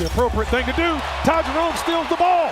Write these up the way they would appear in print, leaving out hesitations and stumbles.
the appropriate thing to do. Ty Jerome steals the ball.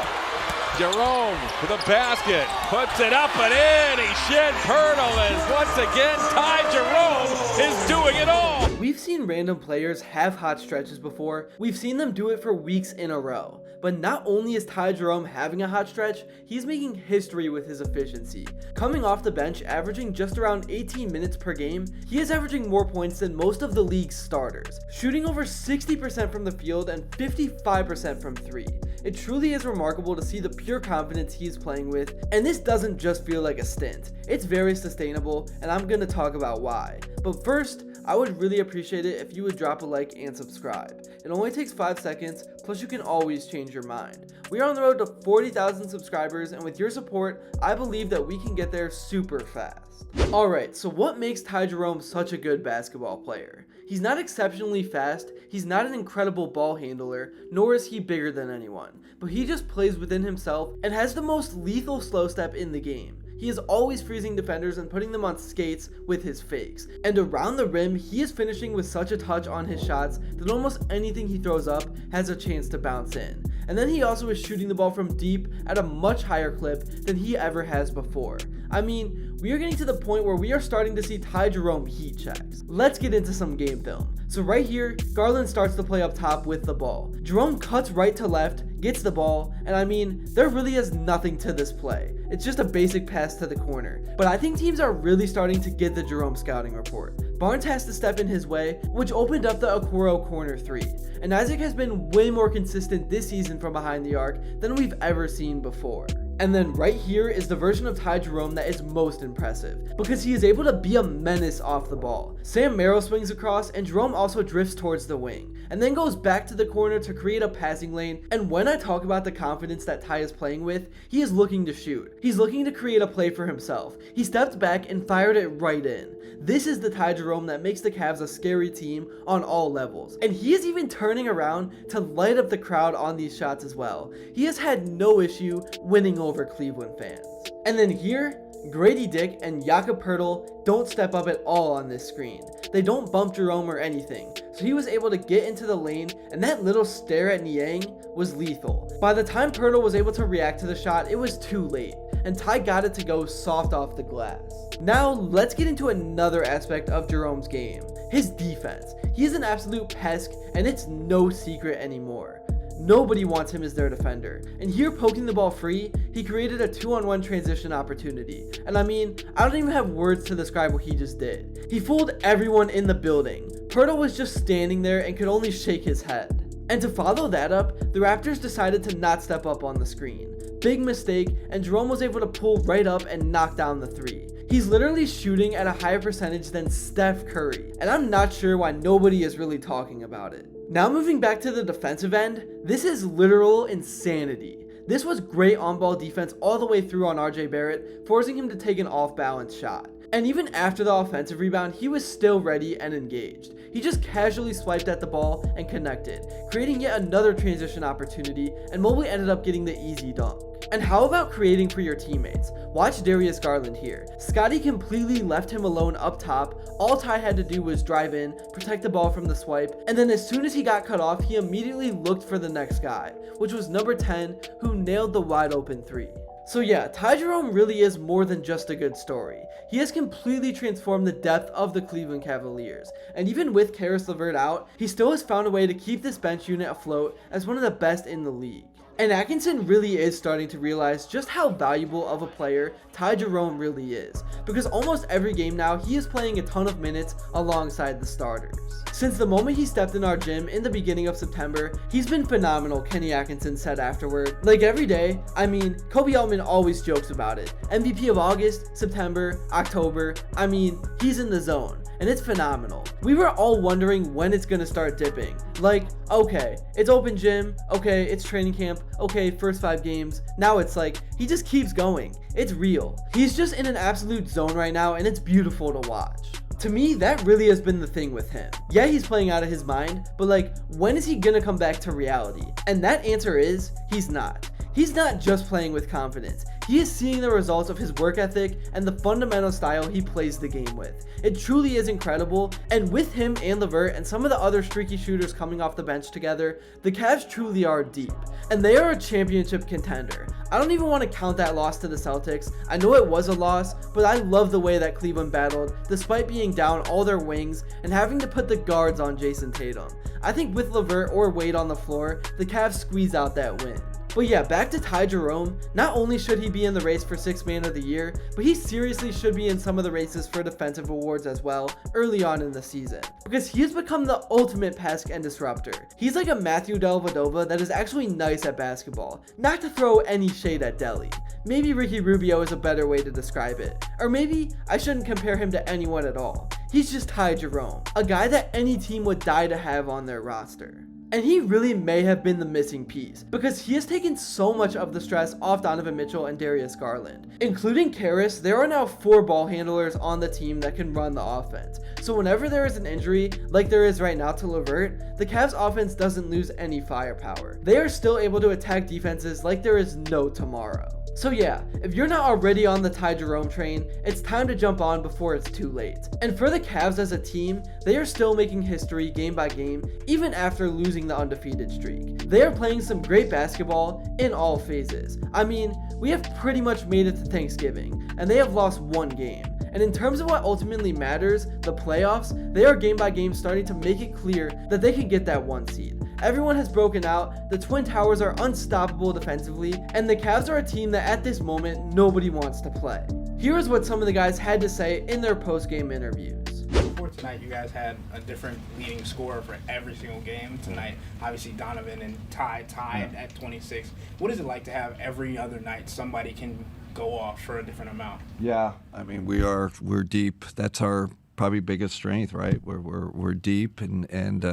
Jerome to the basket, puts it up and in. He shed Pirtle, and once again, Ty Jerome is doing it all. We've seen random players have hot stretches before. We've seen them do it for weeks in a row. But not only is Ty Jerome having a hot stretch, he's making history with his efficiency. Coming off the bench, averaging just around 18 minutes per game, he is averaging more points than most of the league's starters, shooting over 60% from the field and 55% from three. It truly is remarkable to see the pure confidence he is playing with, and this doesn't just feel like a stint. It's very sustainable, and I'm going to talk about why. But first, I would really appreciate it if you would drop a like and subscribe. It only takes 5 seconds, plus you can always change your mind. We are on the road to 40,000 subscribers, and with your support, I believe that we can get there super fast. Alright, so what makes Ty Jerome such a good basketball player? He's not exceptionally fast, he's not an incredible ball handler, nor is he bigger than anyone, but he just plays within himself and has the most lethal slow step in the game. He is always freezing defenders and putting them on skates with his fakes. And around the rim, he is finishing with such a touch on his shots that almost anything he throws up has a chance to bounce in. And then he also is shooting the ball from deep at a much higher clip than he ever has before. I mean, we are getting to the point where we are starting to see Ty Jerome heat checks. Let's get into some game film. So right here, Garland starts to play up top with the ball. Jerome cuts right to left, gets the ball, and I mean, there really is nothing to this play. It's just a basic pass to the corner. But I think teams are really starting to get the Jerome scouting report. Barnes has to step in his way, which opened up the Okoro corner 3. And Isaac has been way more consistent this season from behind the arc than we've ever seen before. And then right here is the version of Ty Jerome that is most impressive, because he is able to be a menace off the ball. Sam Merrill swings across, and Jerome also drifts towards the wing, and then goes back to the corner to create a passing lane. And when I talk about the confidence that Ty is playing with, he is looking to shoot. He's looking to create a play for himself. He stepped back and fired it right in. This is the Ty Jerome that makes the Cavs a scary team on all levels. And he is even turning around to light up the crowd on these shots as well. He has had no issue winning over Cleveland fans. And then here, Grady Dick and Jakob Poeltl don't step up at all on this screen. They don't bump Jerome or anything, so he was able to get into the lane, and that little stare at Niang was lethal. By the time Poeltl was able to react to the shot, it was too late, and Ty got it to go soft off the glass. Now, let's get into another aspect of Jerome's game, his defense. He is an absolute pest, and it's no secret anymore. Nobody wants him as their defender. And here, poking the ball free, he created a 2-on-1 transition opportunity. And I mean, I don't even have words to describe what he just did. He fooled everyone in the building. Poeltl was just standing there and could only shake his head. And to follow that up, the Raptors decided to not step up on the screen. Big mistake, and Jerome was able to pull right up and knock down the 3. He's literally shooting at a higher percentage than Steph Curry, and I'm not sure why nobody is really talking about it. Now moving back to the defensive end, this is literal insanity. This was great on-ball defense all the way through on RJ Barrett, forcing him to take an off-balance shot. And even after the offensive rebound, he was still ready and engaged. He just casually swiped at the ball and connected, creating yet another transition opportunity, and Mobley ended up getting the easy dunk. And how about creating for your teammates? Watch Darius Garland here. Scottie completely left him alone up top. All Ty had to do was drive in, protect the ball from the swipe, and then as soon as he got cut off, he immediately looked for the next guy, which was number 10, who nailed the wide open 3. So yeah, Ty Jerome really is more than just a good story. He has completely transformed the depth of the Cleveland Cavaliers, and even with Karis LeVert out, he still has found a way to keep this bench unit afloat as one of the best in the league. And Atkinson really is starting to realize just how valuable of a player Ty Jerome really is, because almost every game now he is playing a ton of minutes alongside the starters. Since the moment he stepped in our gym in the beginning of September, he's been phenomenal, Kenny Atkinson said afterward. Like every day, I mean, Kobe Altman always jokes about it. MVP of August, September, October, I mean, he's in the zone. And it's phenomenal. We were all wondering when it's gonna start dipping. Like, okay, it's open gym, okay, it's training camp, okay, first 5 games. Now it's like, he just keeps going. It's real. He's just in an absolute zone right now, and it's beautiful to watch. To me, that really has been the thing with him. Yeah, he's playing out of his mind, but like, when is he gonna come back to reality? And that answer is, he's not. He's not just playing with confidence. he is seeing the results of his work ethic and the fundamental style he plays the game with. It truly is incredible, and with him and LeVert and some of the other streaky shooters coming off the bench together, the Cavs truly are deep, and they are a championship contender. I don't even want to count that loss to the Celtics. I know it was a loss, but I love the way that Cleveland battled despite being down all their wings and having to put the guards on Jason Tatum. I think with LeVert or Wade on the floor, the Cavs squeeze out that win. But yeah, back to Ty Jerome. Not only should he be in the race for 6th Man of the Year, but he seriously should be in some of the races for defensive awards as well early on in the season, because he has become the ultimate pass and disruptor. He's like a Matthew Dellavedova that is actually nice at basketball. Not to throw any shade at Delly. Maybe Ricky Rubio is a better way to describe it. Or maybe I shouldn't compare him to anyone at all. He's just Ty Jerome, a guy that any team would die to have on their roster. And he really may have been the missing piece, because he has taken so much of the stress off Donovan Mitchell and Darius Garland. Including Karras, there are now 4 ball handlers on the team that can run the offense. So whenever there is an injury, like there is right now to LeVert, the Cavs offense doesn't lose any firepower. They are still able to attack defenses like there is no tomorrow. So yeah, if you're not already on the Ty Jerome train, it's time to jump on before it's too late. And for the Cavs as a team, they are still making history game by game, even after losing the undefeated streak. They are playing some great basketball in all phases. I mean, we have pretty much made it to Thanksgiving, and they have lost 1 game. And in terms of what ultimately matters, the playoffs, they are game by game starting to make it clear that they can get that 1 seed. Everyone has broken out, the Twin Towers are unstoppable defensively, and the Cavs are a team that at this moment nobody wants to play. Here is what some of the guys had to say in their post-game interviews. For tonight, you guys had a different leading scorer for every single game. Tonight, obviously Donovan and Ty tied at 26. What is it like to have every other night somebody can go off for a different amount? Yeah, I mean we're deep. That's our probably biggest strength, right? We're deep and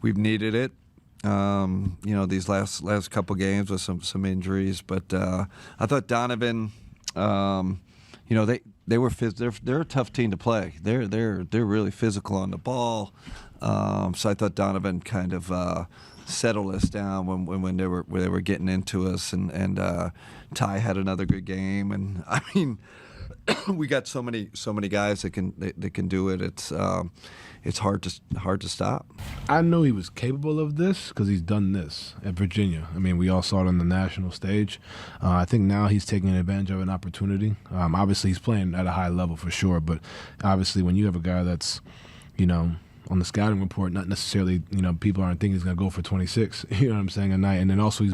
we've needed it. These last couple games with some injuries, but I thought Donovan, they're a tough team to play. They're really physical on the ball. So I thought Donovan kind of settled us down when they were getting into us, and Ty had another good game, and I mean we got so many guys that can do it. It's hard to stop. I know he was capable of this because he's done this at Virginia. I mean, we all saw it on the national stage. I think now he's taking advantage of an opportunity. Obviously, he's playing at a high level for sure, but obviously when you have a guy that's, on the scouting report, not necessarily, people aren't thinking he's going to go for 26, you know what I'm saying, a night. And then also he's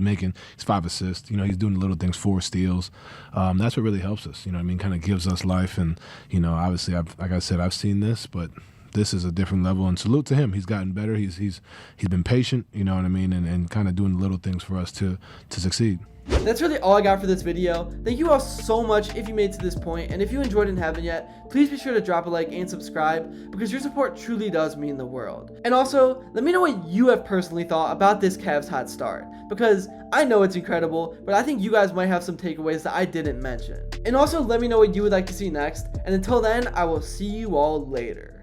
5 assists, he's doing the little things, 4 steals. That's what really helps us, kind of gives us life. And, obviously, like I said, I've seen this, but this is a different level, and salute to him. He's gotten better. He's been patient, you know what I mean, and kind of doing the little things for us to succeed. That's really all I got for this video. Thank you all so much if you made it to this point, and if you enjoyed and haven't yet, please be sure to drop a like and subscribe, because your support truly does mean the world. And also, let me know what you have personally thought about this Cavs hot start, because I know it's incredible, but I think you guys might have some takeaways that I didn't mention. And also, let me know what you would like to see next, and until then, I will see you all later.